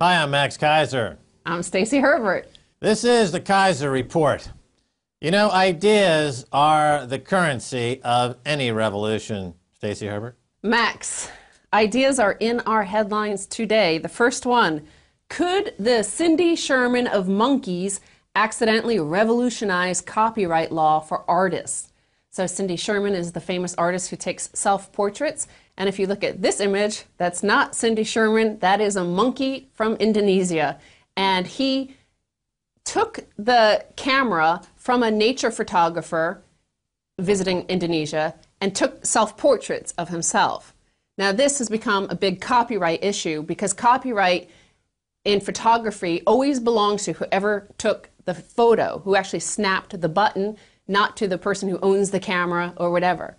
Hi, I'm Max Keiser. I'm Stacy Herbert. This is the Keiser Report. You know, ideas are the currency of any revolution. Stacy Herbert? Max, ideas are in our headlines today. The first one, could the Cindy Sherman of monkeys accidentally revolutionize copyright law for artists? So Cindy Sherman is the famous artist who takes self-portraits. And if you look at this image, that's not Cindy Sherman. That is a monkey from Indonesia. And he took the camera from a nature photographer visiting Indonesia and took self-portraits of himself. Now, this has become a big copyright issue because copyright in photography always belongs to whoever took the photo, who actually snapped the button, not to the person who owns the camera or whatever.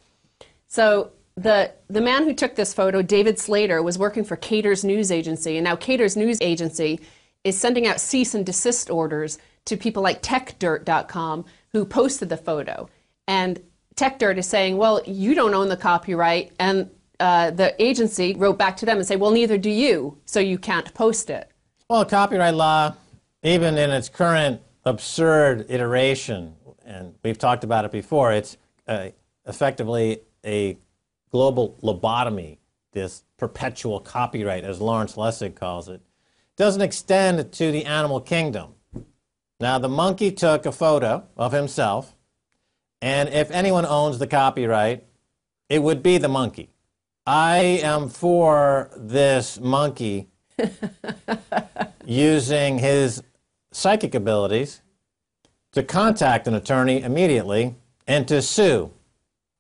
So the man who took this photo, David Slater, was working for Keiser's news agency. And now Keiser's news agency is sending out cease and desist orders to people like TechDirt.com who posted the photo. And TechDirt is saying, well, you don't own the copyright. And the agency wrote back to them and said, well, neither do you, so you can't post it. Well, copyright law, even in its current absurd iteration, and we've talked about it before, it's effectively a global lobotomy, this perpetual copyright, as Lawrence Lessig calls it, doesn't extend to the animal kingdom. Now, the monkey took a photo of himself, and if anyone owns the copyright, it would be the monkey. I am for this monkey using his psychic abilities to contact an attorney immediately and to sue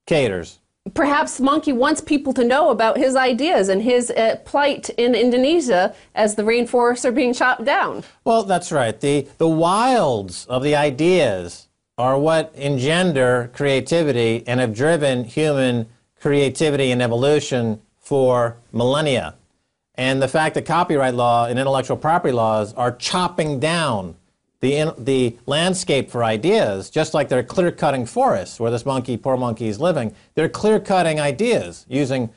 Keiser. Perhaps Monkey wants people to know about his ideas and his plight in Indonesia as the rainforests are being chopped down. Well, that's right. The wilds of the ideas are what engender creativity and have driven human creativity and evolution for millennia. And the fact that copyright law and intellectual property laws are chopping down the landscape for ideas, just like they're clear-cutting forests where this monkey, poor monkey, is living. They're clear-cutting ideas using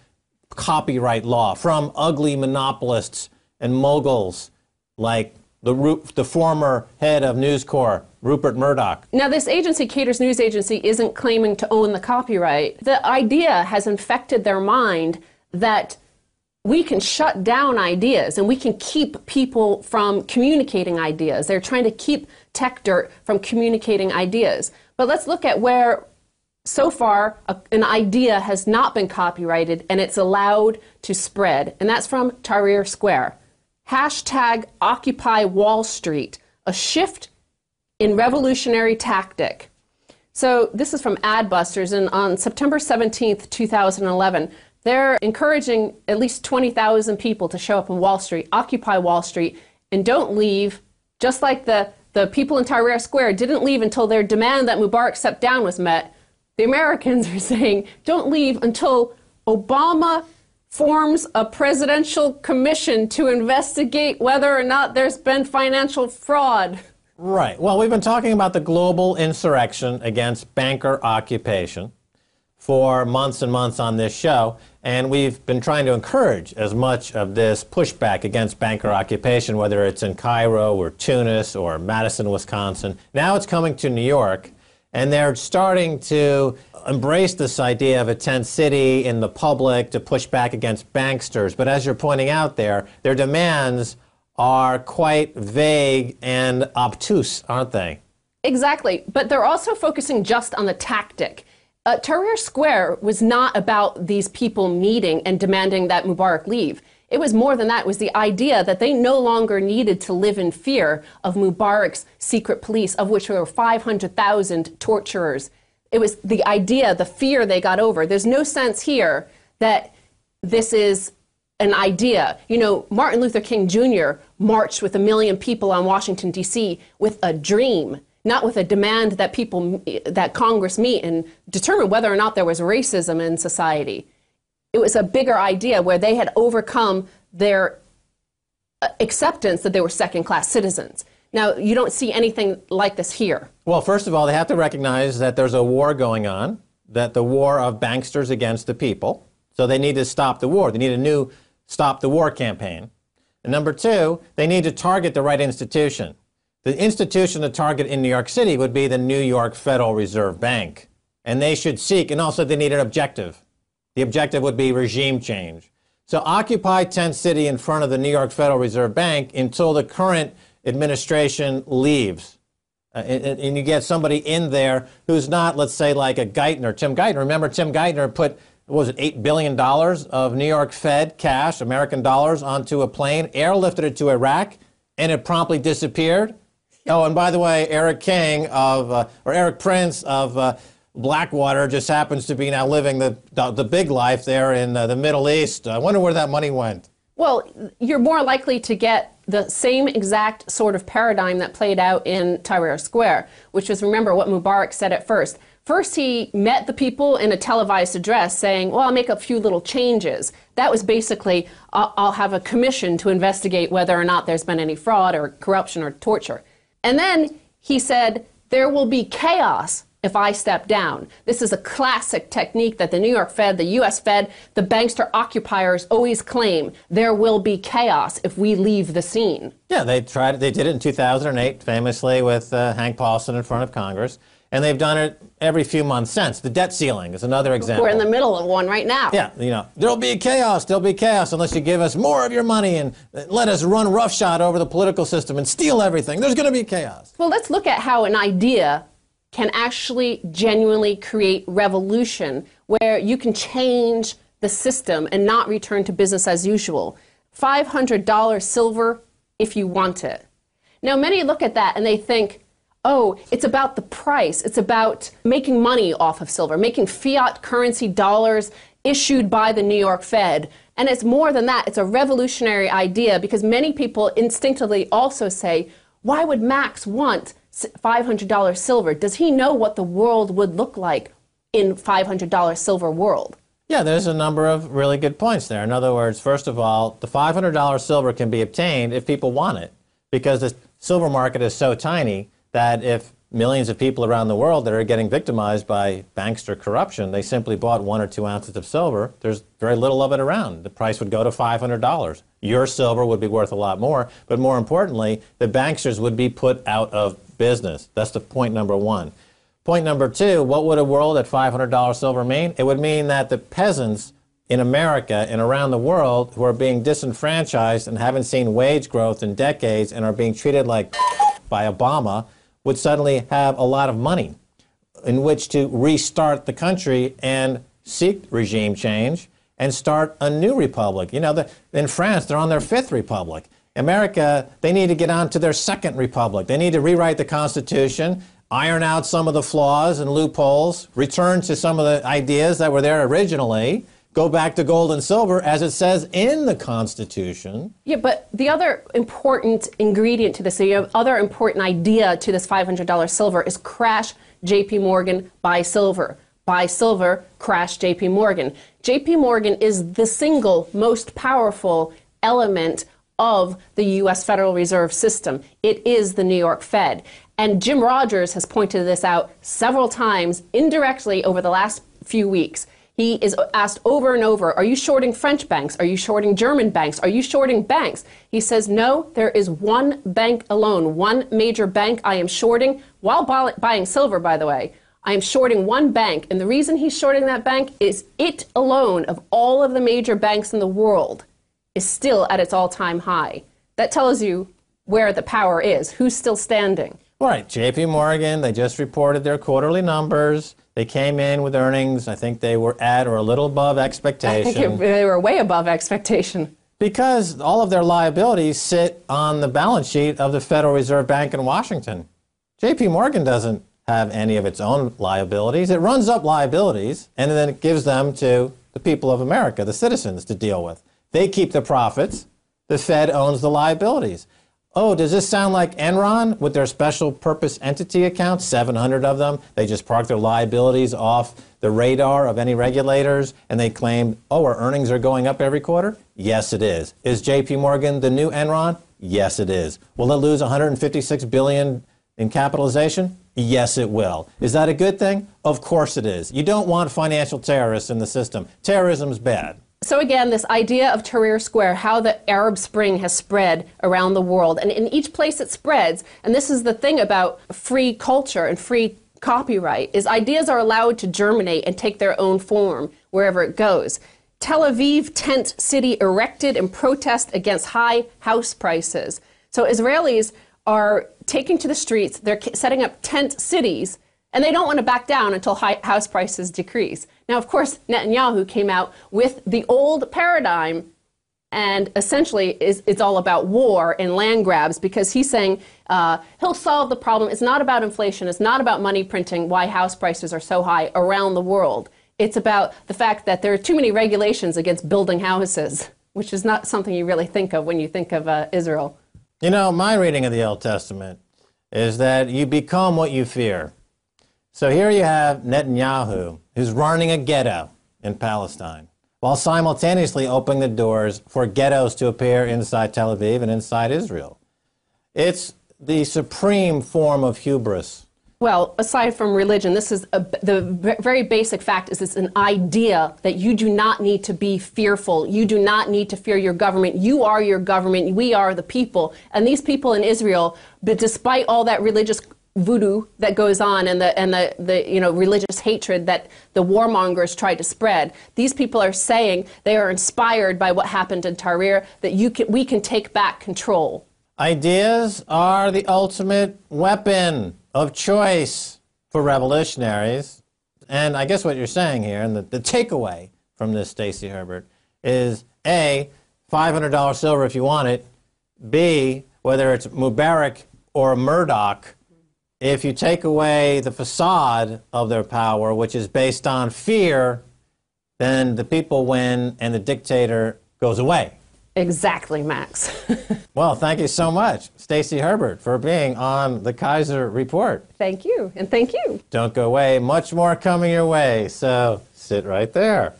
copyright law from ugly monopolists and moguls like the former head of News Corp, Rupert Murdoch. Now, this agency, Keiser's news agency, isn't claiming to own the copyright. The idea has infected their mind that we can shut down ideas and we can keep people from communicating ideas. They're trying to keep TechDirt from communicating ideas. But let's look at where, so far, an idea has not been copyrighted and it's allowed to spread. And that's from Tahrir Square. Hashtag Occupy Wall Street, a shift in revolutionary tactic. So this is from Adbusters, and on September 17th, 2011, they're encouraging at least 20,000 people to show up in Wall Street, occupy Wall Street, and don't leave, just like the people in Tahrir Square didn't leave until their demand that Mubarak step down was met. The Americans are saying, don't leave until Obama forms a presidential commission to investigate whether or not there's been financial fraud. Right. Well, we've been talking about the global insurrection against banker occupation for months and months on this show, and we've been trying to encourage as much of this pushback against banker occupation, whether it's in Cairo or Tunis or Madison, Wisconsin. Now it's coming to New York, and they're starting to embrace this idea of a tent city in the public to push back against banksters. But as you're pointing out there, their demands are quite vague and obtuse, aren't they? Exactly, but they're also focusing just on the tactic. Tahrir Square was not about these people meeting and demanding that Mubarak leave. It was more than that. It was the idea that they no longer needed to live in fear of Mubarak's secret police, of which there were 500,000 torturers. It was the idea, the fear they got over. There's no sense here that this is an idea. You know, Martin Luther King Jr. marched with 1 million people on Washington, D.C. with a dream, not with a demand that that Congress meet and determine whether or not there was racism in society. It was a bigger idea where they had overcome their acceptance that they were second-class citizens. Now, you don't see anything like this here. Well, first of all, they have to recognize that there's a war going on, that the war of banksters against the people. So they need to stop the war. They need a new stop the war campaign. And number two, they need to target the right institution. The institution to target in New York City would be the New York Federal Reserve Bank. And they should seek, and also they need an objective. The objective would be regime change. So occupy Tent City in front of the New York Federal Reserve Bank until the current administration leaves. And you get somebody in there who's not, let's say, like a Geithner, Tim Geithner. Remember, Tim Geithner put, what was it, $8 billion of New York Fed cash, American dollars, onto a plane, airlifted it to Iraq, and it promptly disappeared. Oh, and by the way, Eric Prince of Blackwater just happens to be now living the big life there in the Middle East. I wonder where that money went. Well, you're more likely to get the same exact sort of paradigm that played out in Tahrir Square, which was, remember, what Mubarak said at first. First, he met the people in a televised address saying, well, I'll make a few little changes. That was basically, I'll have a commission to investigate whether or not there's been any fraud or corruption or torture. And then he said, there will be chaos if I step down. This is a classic technique that the New York Fed, the U.S. Fed, the bankster occupiers always claim. There will be chaos if we leave the scene. Yeah, they did it in 2008, famously with Hank Paulson in front of Congress. And they've done it every few months since. The debt ceiling is another example. We're in the middle of one right now. Yeah, there'll be chaos unless you give us more of your money and let us run roughshod over the political system and steal everything. There's going to be chaos. Well, let's look at how an idea can actually genuinely create revolution, where you can change the system and not return to business as usual. $500 silver if you want it. Now, many look at that and they think, oh, it's about the price. It's about making money off of silver, making fiat currency dollars issued by the New York Fed. And it's more than that. It's a revolutionary idea, because many people instinctively also say, why would Max want $500 silver? Does he know what the world would look like in $500 silver world? Yeah, there's a number of really good points there. In other words, first of all, the $500 silver can be obtained if people want it, because the silver market is so tiny that if millions of people around the world that are getting victimized by bankster corruption, they simply bought 1 or 2 ounces of silver, there's very little of it around. The price would go to $500. Your silver would be worth a lot more, but more importantly, the banksters would be put out of business. That's the point number one. Point number two, what would a world at $500 silver mean? It would mean that the peasants in America and around the world who are being disenfranchised and haven't seen wage growth in decades and are being treated like by Obama would suddenly have a lot of money in which to restart the country and seek regime change and start a new republic. In France, they're on their 5th republic. America, they need to get on to their 2nd republic. They need to rewrite the Constitution, iron out some of the flaws and loopholes, return to some of the ideas that were there originally, go back to gold and silver as it says in the Constitution. Yeah, but the other important ingredient to this, the other important idea to this $500 silver is crash JP Morgan, buy silver. Buy silver, crash JP Morgan. JP Morgan is the single most powerful element of the U.S. Federal Reserve System. It is the New York Fed. And Jim Rogers has pointed this out several times indirectly over the last few weeks. He is asked over and over, are you shorting French banks? Are you shorting German banks? Are you shorting banks? He says, no, there is one bank alone, one major bank I am shorting, while buying silver, by the way. I am shorting one bank, and the reason he's shorting that bank is it alone, of all of the major banks in the world, is still at its all-time high. That tells you where the power is, who's still standing. Right, JP Morgan, they just reported their quarterly numbers. They came in with earnings, I think they were at or a little above expectation. I think they were way above expectation. Because all of their liabilities sit on the balance sheet of the Federal Reserve Bank in Washington. JP Morgan doesn't have any of its own liabilities. It runs up liabilities, and then it gives them to the people of America, the citizens, to deal with. They keep the profits. The Fed owns the liabilities. Oh, does this sound like Enron with their special purpose entity accounts, 700 of them? They just park their liabilities off the radar of any regulators, and they claim, oh, our earnings are going up every quarter? Yes, it is. Is JP Morgan the new Enron? Yes, it is. Will it lose 156 billion in capitalization? Yes, it will. Is that a good thing? Of course it is. You don't want financial terrorists in the system. Terrorism's bad. So again, this idea of Tahrir Square, how the Arab Spring has spread around the world, and in each place it spreads, and this is the thing about free culture and free copyright, is ideas are allowed to germinate and take their own form wherever it goes. Tel Aviv tent city erected in protest against high house prices. So Israelis are taking to the streets, they're setting up tent cities, and they don't want to back down until house prices decrease. Now, of course, Netanyahu came out with the old paradigm, and essentially it's all about war and land grabs, because he's saying he'll solve the problem. It's not about inflation. It's not about money printing, why house prices are so high around the world. It's about the fact that there are too many regulations against building houses, which is not something you really think of when you think of Israel. You know, my reading of the Old Testament is that you become what you fear. So here you have Netanyahu, who's running a ghetto in Palestine, while simultaneously opening the doors for ghettos to appear inside Tel Aviv and inside Israel. It's the supreme form of hubris. Well, aside from religion, this is the very basic fact is it's an idea that you do not need to be fearful. You do not need to fear your government. You are your government. We are the people. And these people in Israel, but despite all that religious voodoo that goes on and the religious hatred that the warmongers tried to spread, these people are saying they are inspired by what happened in Tahrir, that we can take back control. Ideas are the ultimate weapon of choice for revolutionaries. And I guess what you're saying here, and the takeaway from this, Stacey Herbert, is A, $500 silver if you want it, B, whether it's Mubarak or Murdoch, if you take away the facade of their power, which is based on fear, then the people win and the dictator goes away. Exactly, Max. Well, thank you so much, Stacey Herbert, for being on the Keiser Report. Thank you, and thank you. Don't go away. Much more coming your way, so sit right there.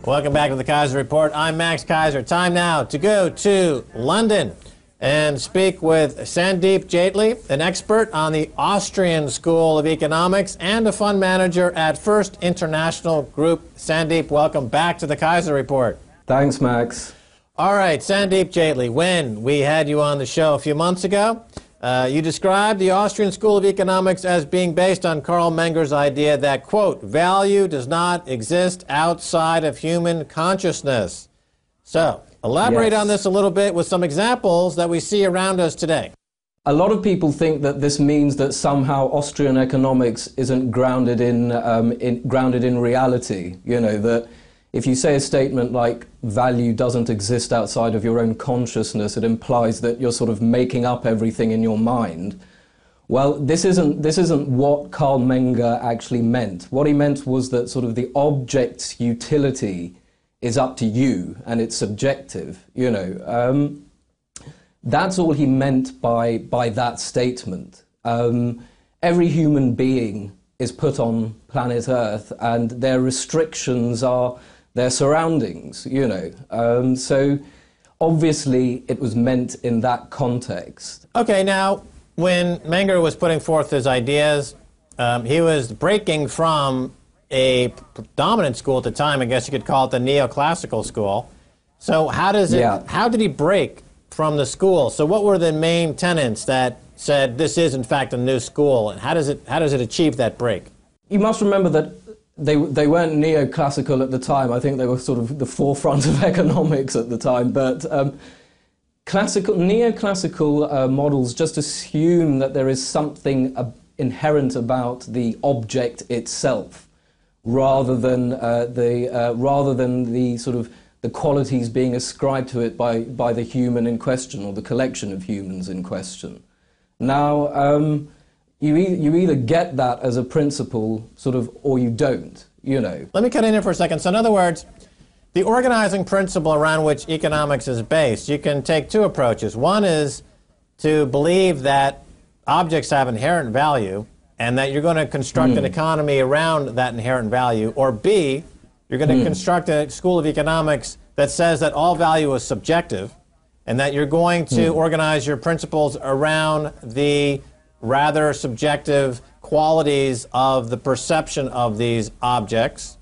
Welcome back to the Keiser Report. I'm Max Keiser. Time now to go to London and speak with Sandeep Jaitley, an expert on the Austrian School of Economics and a fund manager at First International Group. Sandeep, welcome back to the Keiser Report. Thanks, Max. All right, Sandeep Jaitley, when we had you on the show a few months ago, you described the Austrian School of Economics as being based on Karl Menger's idea that, quote, value does not exist outside of human consciousness. So, elaborate on this a little bit with some examples that we see around us today. A lot of people think that this means that somehow Austrian economics isn't grounded in reality. You know, that if you say a statement like value doesn't exist outside of your own consciousness, it implies that you're sort of making up everything in your mind. Well, this isn't what Karl Menger actually meant. What he meant was that sort of the object's utility is up to you and it's subjective, you know. That's all he meant by that statement. Every human being is put on planet Earth and their restrictions are their surroundings, you know. So obviously it was meant in that context. Okay, now when Menger was putting forth his ideas, he was breaking from a dominant school at the time. I guess you could call it the neoclassical school. So how did he break from the school? So what were the main tenets that said this is in fact a new school, and how does it achieve that break? You must remember that they weren't neoclassical at the time. I think they were sort of the forefront of economics at the time. But neoclassical models just assume that there is something inherent about the object itself, rather than the sort of the qualities being ascribed to it by the human in question or the collection of humans in question. Now, you either get that as a principle, sort of, or you don't, you know. Let me cut in here for a second. So in other words, the organizing principle around which economics is based, you can take two approaches. One is to believe that objects have inherent value and that you're going to construct an economy around that inherent value, or B, You're going to construct a school of economics that says that all value is subjective, and that you're going to organize your principles around the rather subjective qualities of the perception of these objects.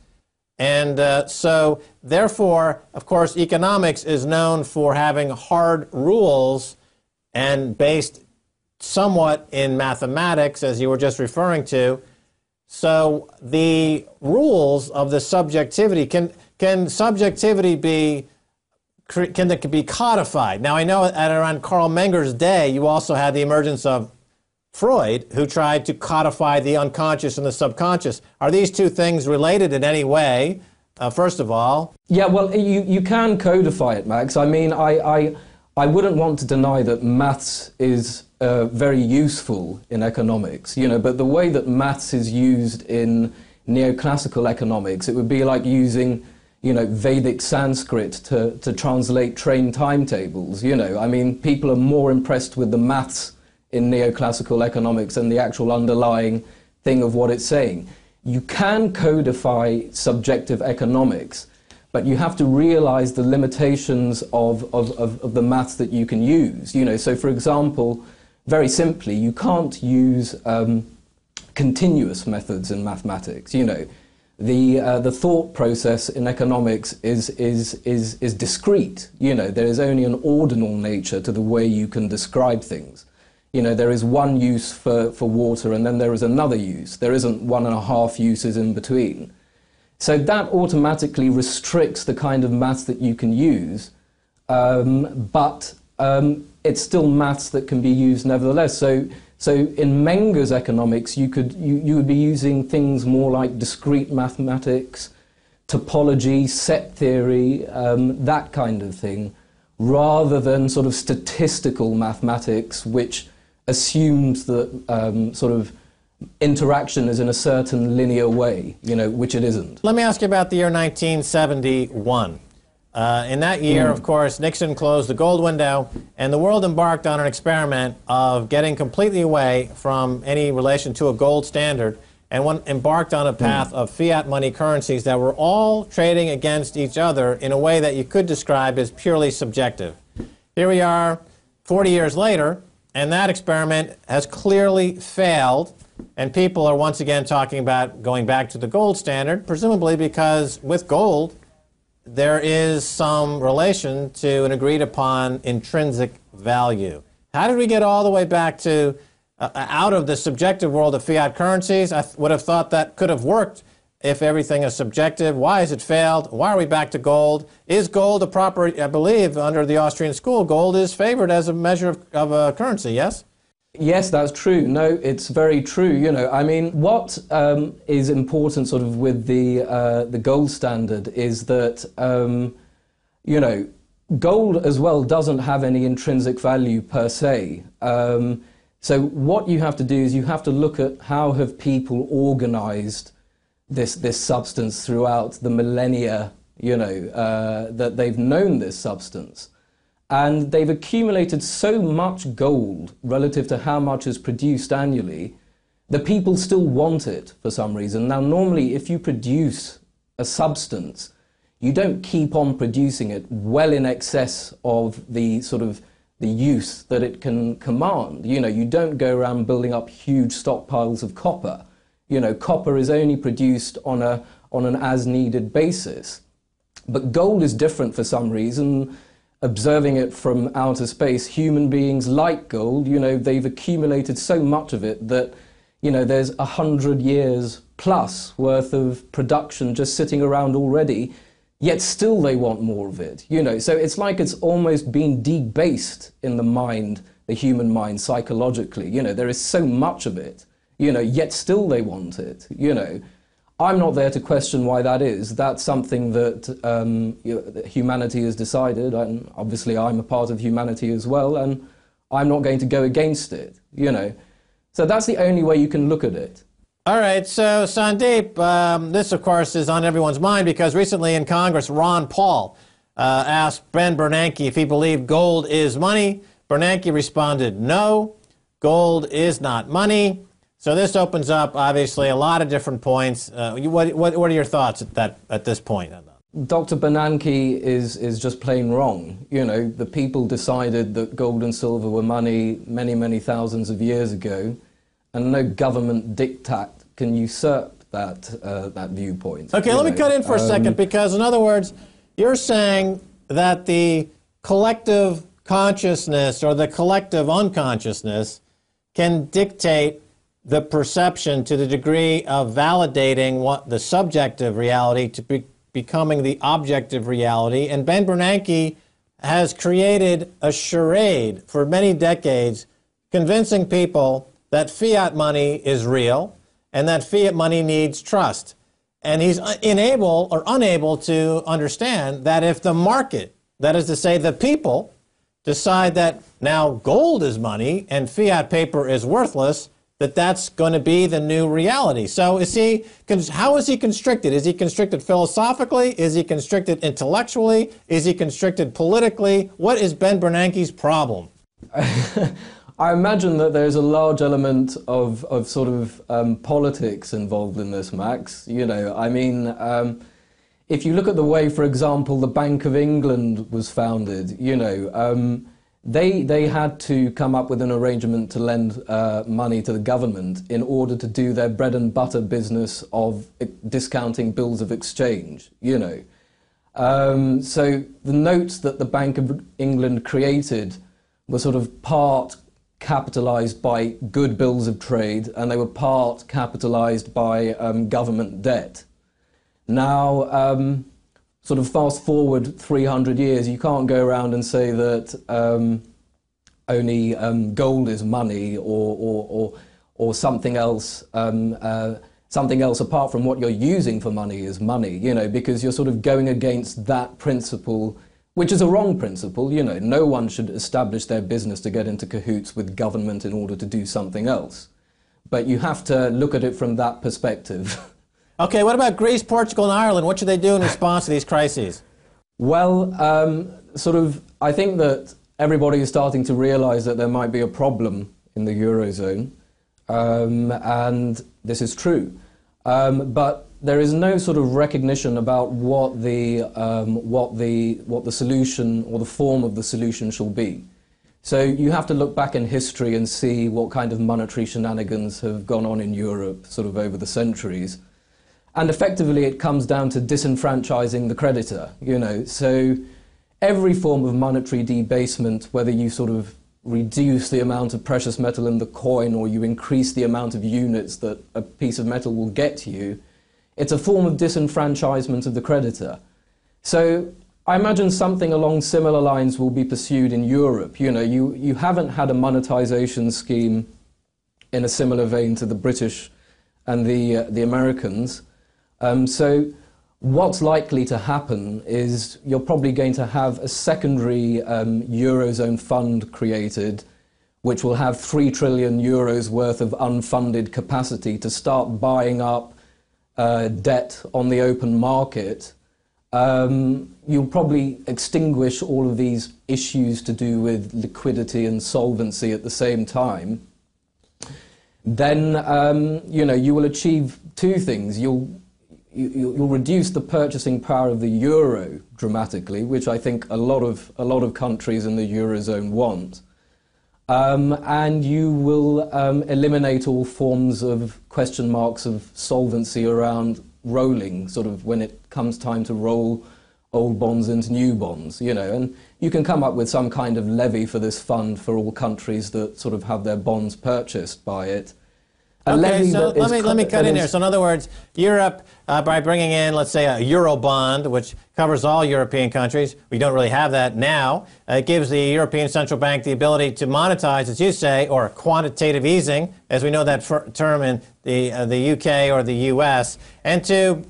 And so, therefore, of course, economics is known for having hard rules and based somewhat in mathematics, as you were just referring to. So the rules of the subjectivity, can subjectivity be codified? Now, I know at around Karl Menger's day, you also had the emergence of Freud, who tried to codify the unconscious and the subconscious. Are these two things related in any way, first of all? Yeah, well, you can codify it, Max. I mean, I wouldn't want to deny that maths is very useful in economics, you know, but the way that maths is used in neoclassical economics, it would be like using, you know, Vedic Sanskrit to translate train timetables, you know. I mean, people are more impressed with the maths in neoclassical economics than the actual underlying thing of what it's saying. You can codify subjective economics, but you have to realize the limitations of the maths that you can use. You know, so for example, very simply, you can't use continuous methods in mathematics. You know, the thought process in economics is discrete. You know, there is only an ordinal nature to the way you can describe things. You know, there is one use for water, and then there is another use. There isn't 1.5 uses in between. So that automatically restricts the kind of maths that you can use, but it's still maths that can be used nevertheless. So in Menger's economics, you would be using things more like discrete mathematics, topology, set theory, that kind of thing, rather than sort of statistical mathematics, which assumes that sort of interaction is in a certain linear way, you know, which it isn't. Let me ask you about the year 1971. In that year, of course, Nixon closed the gold window, and the world embarked on an experiment of getting completely away from any relation to a gold standard, and embarked on a path of fiat money currencies that were all trading against each other in a way that you could describe as purely subjective. Here we are 40 years later, and that experiment has clearly failed, and people are once again talking about going back to the gold standard, presumably because with gold, there is some relation to an agreed upon intrinsic value. How did we get all the way back to out of the subjective world of fiat currencies? I would have thought that could have worked if everything is subjective. Why has it failed? Why are we back to gold? Is gold a proper, I believe, under the Austrian school, gold is favored as a measure of a currency, yes? Yes, that's true. No, it's very true. You know, I mean, what is important sort of with the gold standard is that, you know, gold as well doesn't have any intrinsic value per se. So what you have to do is you have to look at how have people organized this substance throughout the millennia, you know, that they've known this substance. And they've accumulated so much gold relative to how much is produced annually that people still want it for some reason. Now, normally, if you produce a substance, you don't keep on producing it well in excess of the sort of the use that it can command. You know, you don't go around building up huge stockpiles of copper. You know, copper is only produced on an as-needed basis. But gold is different for some reason. Observing it from outer space, human beings like gold, you know, they've accumulated so much of it that, you know, there's 100 years plus worth of production just sitting around already, yet still they want more of it, you know. So it's like it's almost been debased in the mind, the human mind, psychologically. You know, there is so much of it, you know, yet still they want it, you know. I'm not there to question why that is. That's something that that humanity has decided, and obviously I'm a part of humanity as well, and I'm not going to go against it, you know. So that's the only way you can look at it. All right, so Sandeep, this of course is on everyone's mind because recently in Congress, Ron Paul asked Ben Bernanke if he believed gold is money. Bernanke responded, no, gold is not money. So this opens up, obviously, a lot of different points. What are your thoughts at this point? Dr. Bernanke is just plain wrong. You know, the people decided that gold and silver were money many, many thousands of years ago, and no government diktat can usurp that viewpoint. Okay, let me cut in for a second, because in other words, you're saying that the collective consciousness or the collective unconsciousness can dictate the perception to the degree of validating what the subjective reality to becoming the objective reality. And Ben Bernanke has created a charade for many decades, convincing people that fiat money is real and that fiat money needs trust. And he's unable to understand that if the market, that is to say the people, decide that now gold is money and fiat paper is worthless, that's going to be the new reality. So how is he constricted? Is he constricted philosophically? Is he constricted intellectually? Is he constricted politically? What is Ben Bernanke's problem? I imagine that there's a large element of sort of politics involved in this, Max. You know, I mean, if you look at the way, for example, the Bank of England was founded, you know, they had to come up with an arrangement to lend money to the government in order to do their bread and butter business of discounting bills of exchange, you know. So the notes that the Bank of England created were sort of part capitalized by good bills of trade, and they were part capitalized by government debt. Now, sort of fast forward 300 years, you can't go around and say that only gold is money or something else, something else apart from what you're using for money is money, you know, because you're sort of going against that principle, which is a wrong principle. You know, no one should establish their business to get into cahoots with government in order to do something else. But you have to look at it from that perspective. Okay, what about Greece, Portugal, and Ireland? What should they do in response to these crises? Well, I think that everybody is starting to realize that there might be a problem in the Eurozone, and this is true. But there is no sort of recognition about what the solution or the form of the solution shall be. So you have to look back in history and see what kind of monetary shenanigans have gone on in Europe sort of over the centuries. And effectively, it comes down to disenfranchising the creditor, you know. So every form of monetary debasement, whether you sort of reduce the amount of precious metal in the coin or you increase the amount of units that a piece of metal will get you, it's a form of disenfranchisement of the creditor. So I imagine something along similar lines will be pursued in Europe. You know, you haven't had a monetization scheme in a similar vein to the British and the Americans. So what's likely to happen is you're probably going to have a secondary Eurozone fund created, which will have 3 trillion euros worth of unfunded capacity to start buying up debt on the open market. You'll probably extinguish all of these issues to do with liquidity and solvency at the same time. Then, you know, you will achieve two things. You'll reduce the purchasing power of the euro dramatically, which I think a lot of countries in the Eurozone want. And you will eliminate all forms of question marks of solvency around rolling, sort of when it comes time to roll old bonds into new bonds, you know. And you can come up with some kind of levy for this fund for all countries that sort of have their bonds purchased by it. Okay, so let me cut in here. So in other words, Europe, by bringing in, let's say, a euro bond, which covers all European countries, we don't really have that now. It gives the European Central Bank the ability to monetize, as you say, or quantitative easing, as we know that term in the UK or the US, and to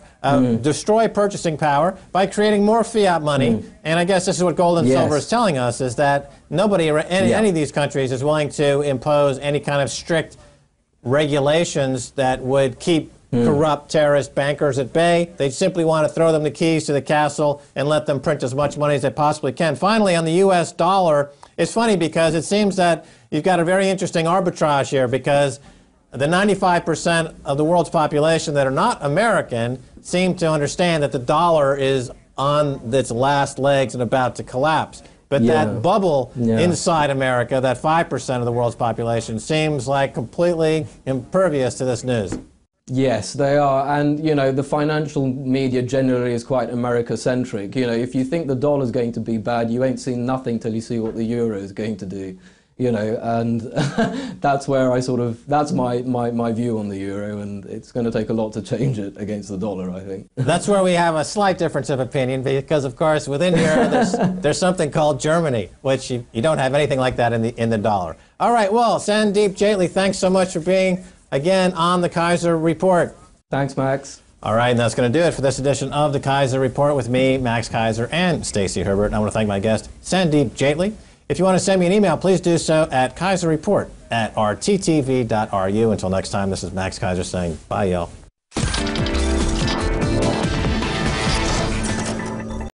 destroy purchasing power by creating more fiat money. And I guess this is what gold and silver is telling us, is that nobody, any of these countries is willing to impose any kind of strict regulations that would keep corrupt terrorist bankers at bay. They simply want to throw them the keys to the castle and let them print as much money as they possibly can. Finally, on the U.S. dollar, it's funny because it seems that you've got a very interesting arbitrage here, because the 95% of the world's population that are not American seem to understand that the dollar is on its last legs and about to collapse. But that bubble inside America, that 5% of the world's population, seems like completely impervious to this news. Yes, they are. And, you know, the financial media generally is quite America-centric. You know, if you think the dollar's going to be bad, you ain't seen nothing till you see what the euro is going to do. You know, and that's where that's my view on the euro, and it's going to take a lot to change it against the dollar, I think. That's where we have a slight difference of opinion, because, of course, within Europe, there's something called Germany, which you don't have anything like that in the dollar. All right, well, Sandeep Jaitley, thanks so much for being, again, on the Keiser Report. Thanks, Max. All right, and that's going to do it for this edition of the Keiser Report with me, Max Keiser, and Stacey Herbert. And I want to thank my guest, Sandeep Jaitley. If you want to send me an email, please do so at keiserreport@rttv.ru. Until next time, this is Max Keiser saying bye, y'all.